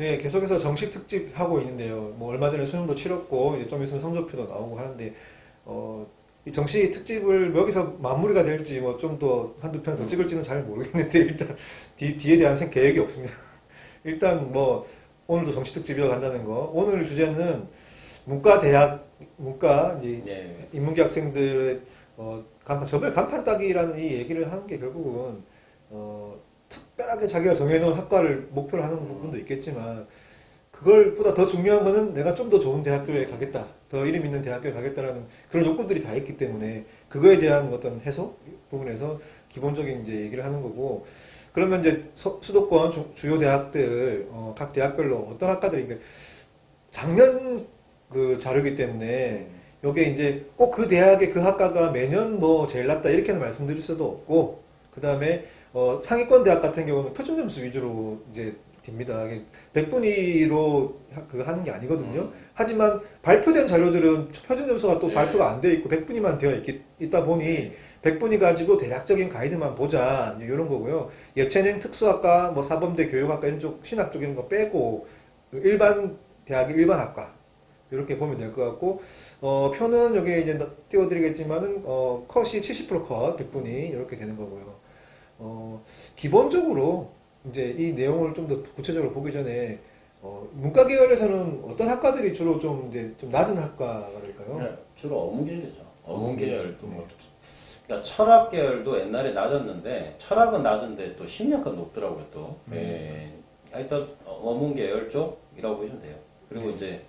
네, 계속해서 정식 특집 하고 있는데요. 뭐 얼마 전에 수능도 치렀고 이제 좀 있으면 성적표도 나오고 하는데 이 정식 특집을 여기서 마무리가 될지 뭐 좀 더 한두 편 더 찍을지는 잘 모르겠는데 일단 뒤에 대한 계획이 없습니다. 일단 뭐 오늘도 정식 특집이라고 한다는 거. 오늘 주제는 문과 이제 네. 인문계 학생들의 저별 간판 따기라는 이 얘기를 하는 게 결국은 특별하게 자기가 정해놓은 학과를 목표로 하는 부분도 있겠지만 그걸보다 더 중요한 거는 내가 좀 더 좋은 대학교에 가겠다, 더 이름 있는 대학교에 가겠다라는 그런 요건들이 다 있기 때문에 그거에 대한 어떤 해소 부분에서 기본적인 이제 얘기를 하는 거고. 그러면 이제 수도권 주요 대학들 각 대학별로 어떤 학과들이 작년 그 자료이기 때문에 요게 이제 꼭 그 대학의 그 학과가 매년 뭐 제일 낫다 이렇게는 말씀드릴 수도 없고, 그 다음에 상위권 대학 같은 경우는 표준 점수 위주로 이제 딥니다. 100분위로 그거 하는 게 아니거든요. 하지만 발표된 자료들은 표준 점수가 또 네. 발표가 안 돼 있고 100분위만 되어 있다 보니 100분위 가지고 대략적인 가이드만 보자 이런 거고요. 예체능 특수학과, 뭐 사범대 교육학과 이런 쪽 신학 쪽 이런 거 빼고 일반 대학의 일반 학과 이렇게 보면 될 것 같고, 표는 여기 이제 띄워드리겠지만은 컷이 70%컷 100분위 이렇게 되는 거고요. 기본적으로 이제 이 내용을 좀 더 구체적으로 보기 전에 문과 계열에서는 어떤 학과들이 주로 좀 이제 좀 낮은 학과일까요? 네, 주로 어문계열이죠. 어문계열도 네. 뭐, 그러니까 철학 계열도 옛날에 낮았는데 철학은 낮은데 또 심리학은 높더라고요 또. 예. 하여튼 어문계열 쪽이라고 보시면 돼요. 그리고 이제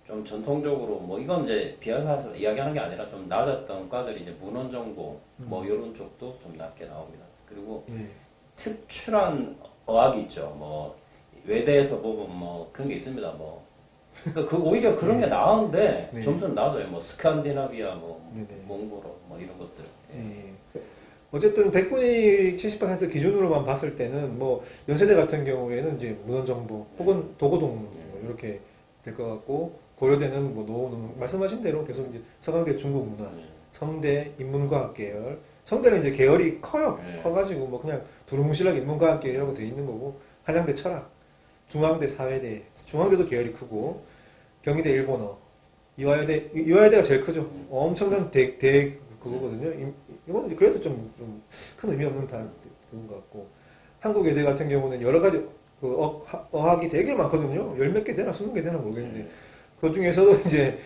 좀 전통적으로 뭐 이건 이제 비하사에서 이야기하는 게 아니라 좀 낮았던 과들이 이제 문헌정보 뭐 이런 쪽도 좀 낮게 나옵니다. 그리고 네. 특출한 어학이 있죠. 뭐 외대에서 보면 뭐 그런 게 있습니다. 뭐 그러니까 오히려 그런 게 나은데 네. 점수는 낮아요. 뭐 스칸디나비아, 뭐 네네. 몽고로 뭐 이런 것들. 예. 네. 어쨌든 100분위 70% 기준으로만 봤을 때는 뭐 연세대 같은 경우에는 이제 문헌정보 혹은 도고동 뭐 이렇게 될 것 같고, 고려대는 뭐 노는 말씀하신 대로 계속 이제 서강대 중국문화, 성대 인문과학 계열, 성대는 이제 계열이 커요. 네. 커가지고 뭐 그냥 두루뭉실하게 인문과학 계열이라고 돼 있는 거고, 한양대 철학, 중앙대 사회대, 중앙대도 계열이 크고, 경희대 일본어, 이화여대가 제일 크죠. 엄청난 그거거든요. 이건 이제 그래서 좀 큰 의미 없는 그런 것 같고, 한국외대 같은 경우는 여러 가지 어학이 되게 많거든요. 열 몇 개 되나 20개 되나 모르겠는데 그 중에서도 이제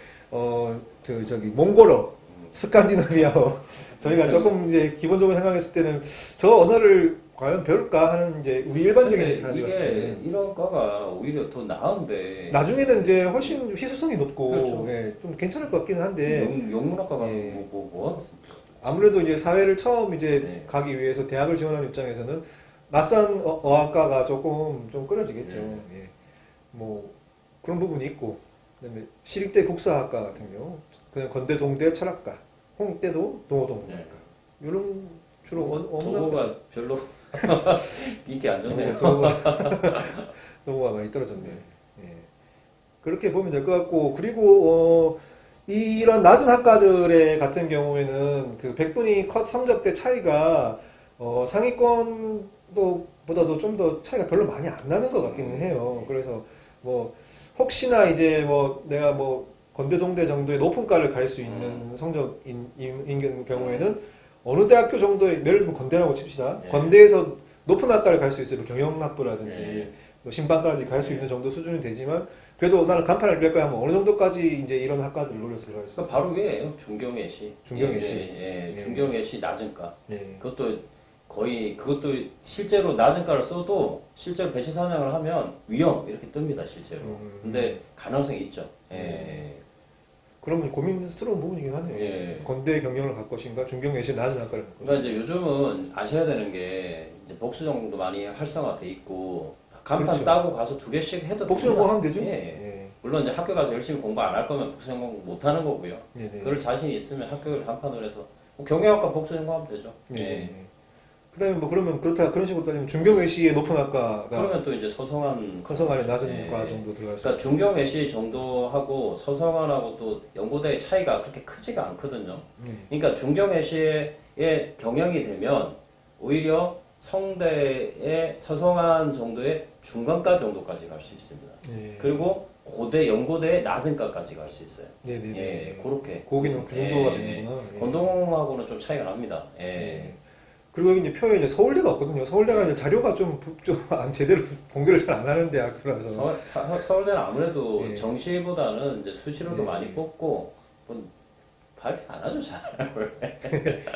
몽골어, 스칸디나비아어, 저희가 조금 이제 기본적으로 생각했을 때는 저 언어를 과연 배울까 하는 이제 우리 일반적인 사람들 같을 이게 때 이런 과가 오히려 더 나은데 나중에는 이제 훨씬 희소성이 높고 그렇죠. 예, 좀 괜찮을 것 같기는 한데 영문학과 가서 예. 뭐 하겠습니까? 아무래도 이제 사회를 처음 이제 네. 가기 위해서 대학을 지원하는 입장에서는 낯선 어학과가 조금 좀 끌어지겠죠. 네. 예. 뭐 그런 부분이 있고, 그다음에 시립대 국사학과 같은 경우, 그냥 건대 동대 철학과, 홍대도 동호동학과 네. 이런 주로 도고가 별로 인기 안 좋네요. 동호가 많이 떨어졌네요. 예. 그렇게 보면 될 것 같고, 그리고 이런 낮은 학과들의 같은 경우에는 그 100분위 컷 성적대 차이가 상위권보다도 좀 더 차이가 별로 많이 안 나는 것 같기는 해요. 그래서 뭐 혹시나 이제 뭐 내가 뭐 건대 동대 정도의 높은 과를 갈 수 있는 성적인 경우에는 어느 대학교 정도의, 예를 들면 건대라고 칩시다. 네. 건대에서 높은 학과를 갈 수 있어요. 경영학부라든지 네. 뭐 신방까지 갈 수 있는 정도 수준이 되지만, 그래도 나는 간판을 낼 거야 하면 어느 정도까지 이제 이런 학과들을 노려서 들어갈 수 있어요. 그 바로 위에요. 중경예시. 중경예시. 예. 예. 중경예시 낮은과. 예. 그것도 실제로 낮은과를 써도 실제로 배치 선양을 하면 위험 이렇게 뜹니다 실제로. 근데 가능성이 있죠. 예. 그러면 고민스러운 부분이긴 하네요. 예. 건대 경영을 갈 것인가, 중경예시 낮은 학과를 갈 것인가. 그러니까 이제 요즘은 아셔야 되는 게 이제 복수전공도 많이 활성화돼 있고 간판 그렇죠. 따고 가서 2개씩 해도 복수 됩니다. 전공하면 되죠? 예. 물론 이제 학교 가서 열심히 공부 안 할 거면 복수 전공 못 하는 거고요. 네네. 그럴 자신이 있으면 학교를 간판으로 해서 뭐 경영학과 복수 전공하면 되죠. 네. 예. 그다음에 뭐 그러면 그런 식으로 따지면 중경외시의 높은 학과가 그러면 또 이제 서성한 서성안에 낮은 예. 과 정도 들어갈 수. 그러니까 중경외시 정도하고 서성안하고 또 연고대의 차이가 그렇게 크지가 않거든요. 네. 그러니까 중경외시의 경영이 되면 오히려 성대의 서성한 정도의 중간가 정도까지 갈 수 있습니다. 네. 그리고 고대 연고대의 낮은 가까지 갈 수 있어요. 네네네. 예, 그렇게. 거기는 그 정도가 예, 되는구나. 예. 건동하고는 좀 차이가 납니다. 예. 예. 그리고 이제 표에 이제 서울대가 없거든요. 서울대가 이제 자료가 좀 안 제대로 공개를 잘 안 하는 대학이라서. 서울대는 아무래도 예. 정시보다는 이제 수시로도 예. 많이 뽑고 뭐 발표 안 하죠 잘.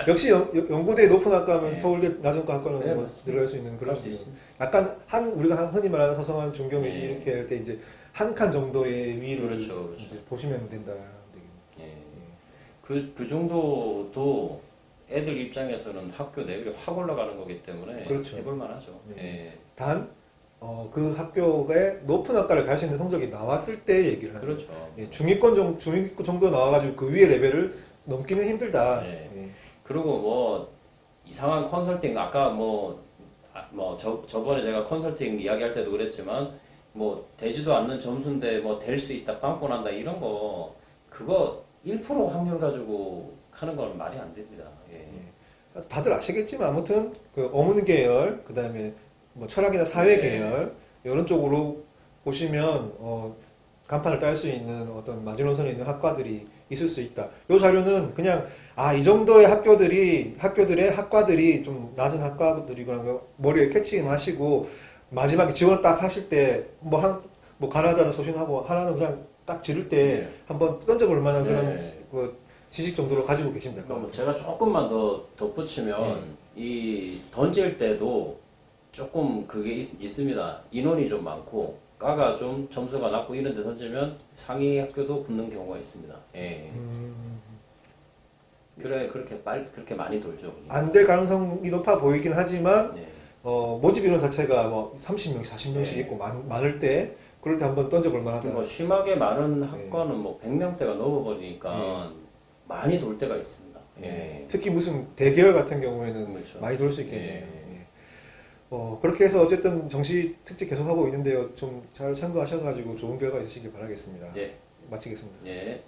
역시 연고대 높은 학과면 네. 서울대 낮은 학과는 네, 뭐 맞습니다. 들어갈 수 있는 그럴 그런 수 있습니다. 약간 우리가 흔히 말하는 서성한 중경외시 네. 이렇게 할 때 이제 한 칸 정도의 위를 그렇죠, 그렇죠. 이제 보시면 된다. 예. 그 정도도 애들 입장에서는 학교 레벨이 확 올라가는 거기 때문에 그렇죠. 해볼만 하죠. 네. 예. 단, 그 학교에 높은 학과를 갈 수 있는 성적이 나왔을 때 얘기를 하는 그렇죠. 예, 중위권 정도 나와가지고 그 위의 레벨을 넘기는 힘들다. 네. 예. 그리고 뭐 이상한 컨설팅 아까 저번에 제가 컨설팅 이야기할 때도 그랬지만 뭐 되지도 않는 점수인데 뭐 될 수 있다 빵꾸 난다 이런 거 그거 1% 확률 가지고 하는 건 말이 안 됩니다. 예. 다들 아시겠지만 아무튼 그 어문 계열, 그 다음에 뭐 철학이나 사회 네. 계열 이런 쪽으로 보시면 간판을 딸 수 있는 어떤 마지노선에 있는 학과들이 있을 수 있다. 이 자료는 그냥 이 정도의 학교들의 학과들이 좀 낮은 학과들이라는 거 머리에 캐치하시고 마지막에 지원을 딱 하실 때 뭐 가나다는 소신하고 하나는 그냥 딱 지를 때 네. 한번 던져볼 만한 그런 네. 그 지식 정도로 가지고 계시면 될 것 그러니까 뭐 같아요. 제가 조금만 더 덧붙이면 이 던질 때도 조금 그게 있습니다. 인원이 좀 많고 과가 좀 점수가 낮고 이런 데 던지면 상위 학교도 붙는 경우가 있습니다. 예. 그렇게 많이 돌죠. 안 될 가능성이 높아 보이긴 하지만 예. 모집 인원 자체가 뭐 30명씩 40명씩 네. 있고 많을 때 그럴 때 한번 던져볼 만하다. 뭐 심하게 많은 학과는 뭐 100명대가 넘어버리니까 많이 돌 때가 있습니다. 예. 특히 무슨 대계열 같은 경우에는 그렇죠. 많이 돌 수 있겠네요. 예. 예. 그렇게 해서 어쨌든 정시 특집 계속하고 있는데요. 좀 잘 참고하셔가지고 좋은 결과 있으시길 바라겠습니다. 예. 마치겠습니다. 예.